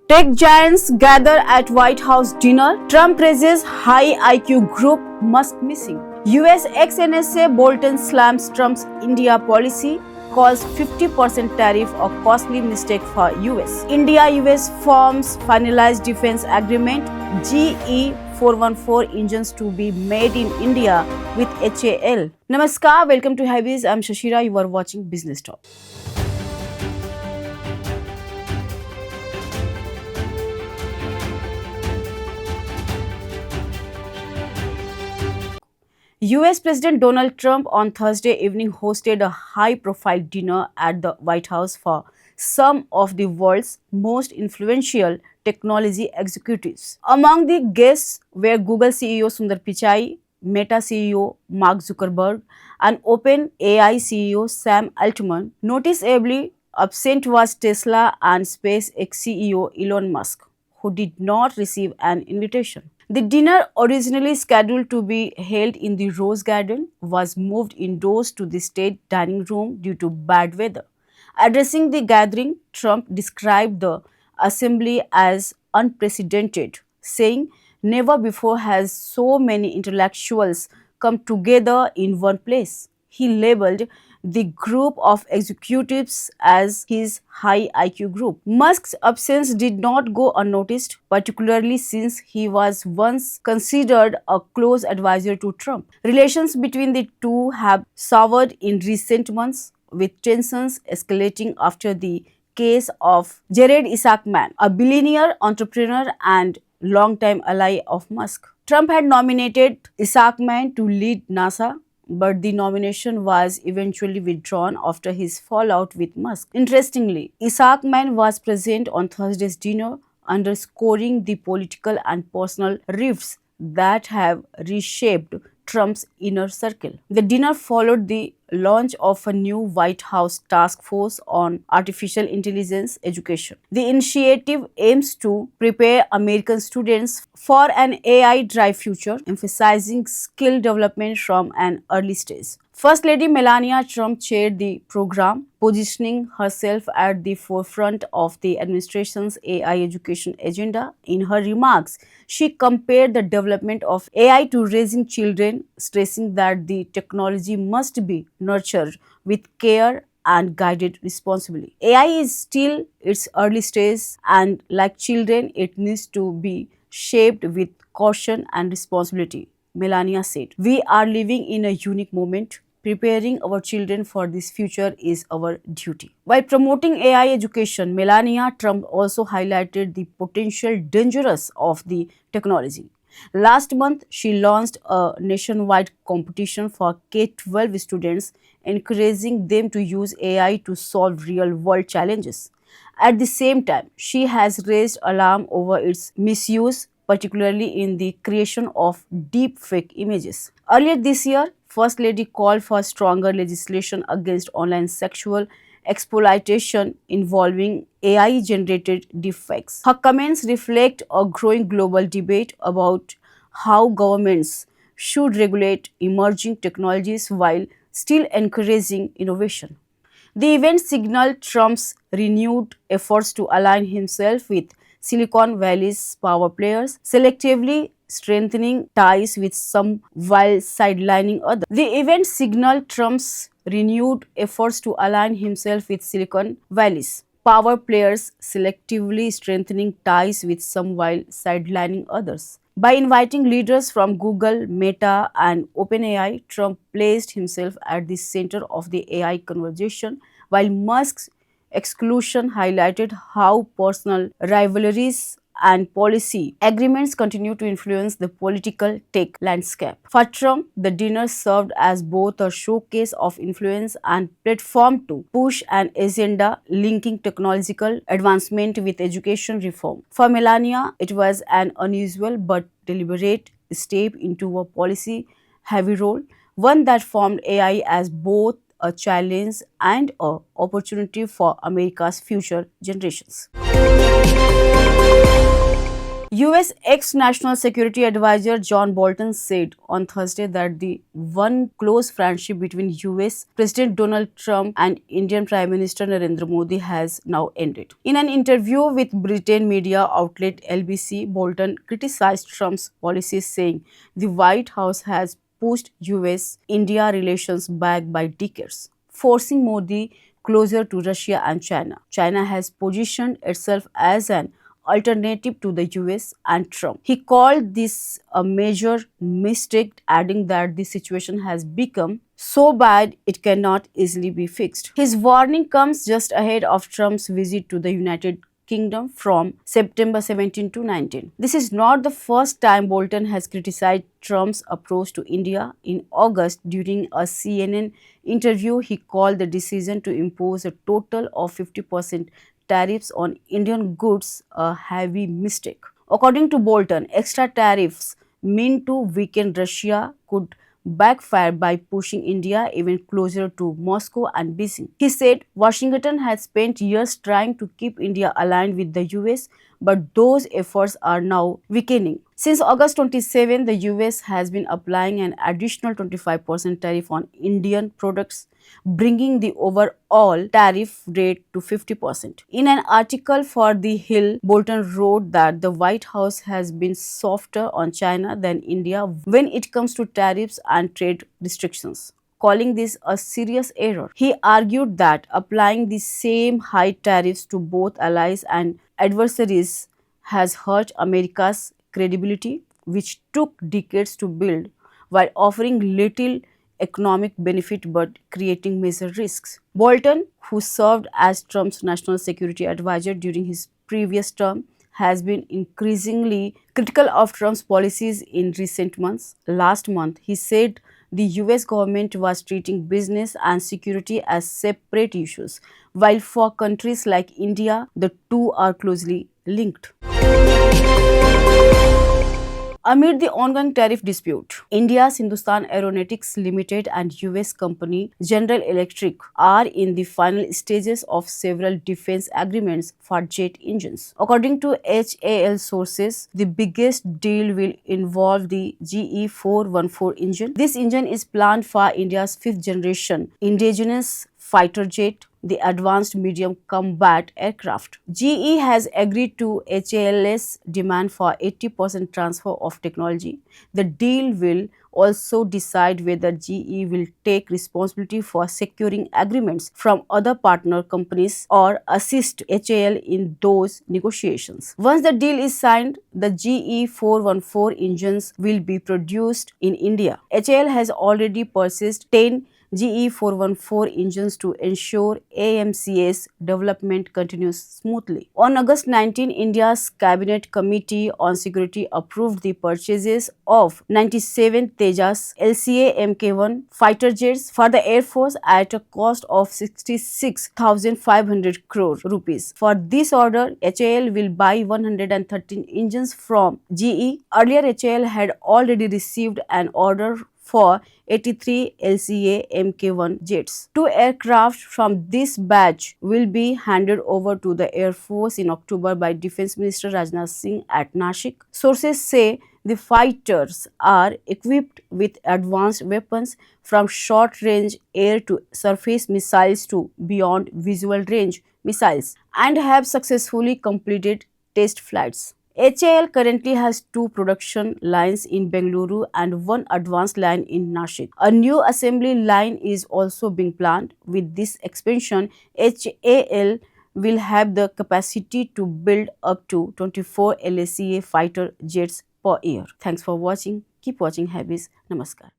Tech giants gather at White House dinner. Trump praises high IQ group, Musk missing. US ex-NSA Bolton slams Trump's India policy, calls 50% tariff a costly mistake for US. India-US forms finalized defense agreement. GE 414 engines to be made in India with HAL. Namaskar, welcome to Highways. I'm Shashira. You are watching Business Talk. US President Donald Trump on Thursday evening hosted a high-profile dinner at the White House for some of the world's most influential technology executives. Among the guests were Google CEO Sundar Pichai, Meta CEO Mark Zuckerberg, and OpenAI CEO Sam Altman. Noticeably absent was Tesla and SpaceX CEO Elon Musk, who did not receive an invitation. The dinner, originally scheduled to be held in the Rose Garden, was moved indoors to the state dining room due to bad weather. Addressing the gathering, Trump described the assembly as unprecedented, saying, "Never before has so many intellectuals come together in one place." He labeled the group of executives as his high IQ group. Musk's absence did not go unnoticed, particularly since he was once considered a close advisor to Trump. Relations between the two have soured in recent months, with tensions escalating after the case of Jared Isaacman, a billionaire entrepreneur and longtime ally of Musk. Trump had nominated Isaacman to lead NASA, but the nomination was eventually withdrawn after his fallout with Musk. Interestingly, Isaacman was present on Thursday's dinner, underscoring the political and personal rifts that have reshaped Trump's inner circle. The dinner followed the launch of a new White House task force on artificial intelligence education. The initiative aims to prepare American students for an AI-driven future, emphasizing skill development from an early stage. First Lady Melania Trump chaired the program, positioning herself at the forefront of the administration's AI education agenda. In her remarks, she compared the development of AI to raising children, stressing that the technology must be nurtured with care and guided responsibly. AI is still its early stage, and like children, it needs to be shaped with caution and responsibility, Melania said. "We are living in a unique moment. Preparing our children for this future is our duty." While promoting AI education, Melania Trump also highlighted the potential dangers of the technology. Last month, she launched a nationwide competition for K-12 students, encouraging them to use AI to solve real-world challenges. At the same time, she has raised alarm over its misuse, particularly in the creation of deepfake images. Earlier this year, First Lady called for stronger legislation against online sexual exploitation involving AI-generated deepfakes. Her comments reflect a growing global debate about how governments should regulate emerging technologies while still encouraging innovation. The event signaled Trump's renewed efforts to align himself with Silicon Valley's power players, selectively strengthening ties with some while sidelining others. The event signaled Trump's renewed efforts to align himself with Silicon Valley's power players, selectively strengthening ties with some while sidelining others. By inviting leaders from Google, Meta, and OpenAI, Trump placed himself at the center of the AI conversation, while Musk's exclusion highlighted how personal rivalries and policy agreements continue to influence the political tech landscape. For Trump, the dinner served as both a showcase of influence and platform to push an agenda linking technological advancement with education reform. For Melania, it was an unusual but deliberate step into a policy-heavy role, one that formed AI as both a challenge and an opportunity for America's future generations. US ex-National Security Advisor John Bolton said on Thursday that the one close friendship between US President Donald Trump and Indian Prime Minister Narendra Modi has now ended. In an interview with Britain media outlet LBC, Bolton criticized Trump's policies, saying the White House has pushed US-India relations back by decades, forcing Modi closer to Russia and China. China has positioned itself as an alternative to the US and Trump. He called this a major mistake, adding that the situation has become so bad it cannot easily be fixed. His warning comes just ahead of Trump's visit to the United Kingdom from September 17 to 19. This is not the first time Bolton has criticized Trump's approach to India. In August, during a CNN interview, he called the decision to impose a total of 50% tariffs on Indian goods a heavy mistake. According to Bolton, extra tariffs meant to weaken Russia could backfire by pushing India even closer to Moscow and Beijing. He said Washington had spent years trying to keep India aligned with the US, but those efforts are now weakening. Since August 27, the US has been applying an additional 25% tariff on Indian products, bringing the overall tariff rate to 50%. In an article for The Hill, Bolton wrote that the White House has been softer on China than India when it comes to tariffs and trade restrictions, calling this a serious error. He argued that applying the same high tariffs to both allies and adversaries has hurt America's credibility, which took decades to build, while offering little economic benefit but creating major risks. Bolton, who served as Trump's national security advisor during his previous term, has been increasingly critical of Trump's policies in recent months. Last month, he said the US government was treating business and security as separate issues, while for countries like India, the two are closely linked. Amid the ongoing tariff dispute, India's Hindustan Aeronautics Limited and US company General Electric are in the final stages of several defense agreements for jet engines. According to HAL sources, the biggest deal will involve the GE 414 engine. This engine is planned for India's fifth generation indigenous fighter jet, the Advanced Medium Combat Aircraft. GE has agreed to HAL's demand for 80% transfer of technology. The deal will also decide whether GE will take responsibility for securing agreements from other partner companies or assist HAL in those negotiations. Once the deal is signed, the GE 414 engines will be produced in India. HAL has already purchased 10 GE 414 engines to ensure AMC's development continues smoothly. On August 19, India's Cabinet Committee on Security approved the purchases of 97 Tejas LCA Mk1 fighter jets for the Air Force at a cost of 66,500 crore rupees. For this order, HAL will buy 113 engines from GE. Earlier, HAL had already received an order for 83 LCA Mk1 jets. 2 aircraft from this batch will be handed over to the Air Force in October by Defense Minister Rajnath Singh at Nashik. Sources say the fighters are equipped with advanced weapons from short-range air to surface missiles to beyond visual range missiles and have successfully completed test flights. HAL currently has 2 production lines in Bengaluru and 1 advanced line in Nashik. A new assembly line is also being planned. With this expansion, HAL will have the capacity to build up to 24 LCA fighter jets per year. Thanks for watching. Keep watching Habis. Namaskar.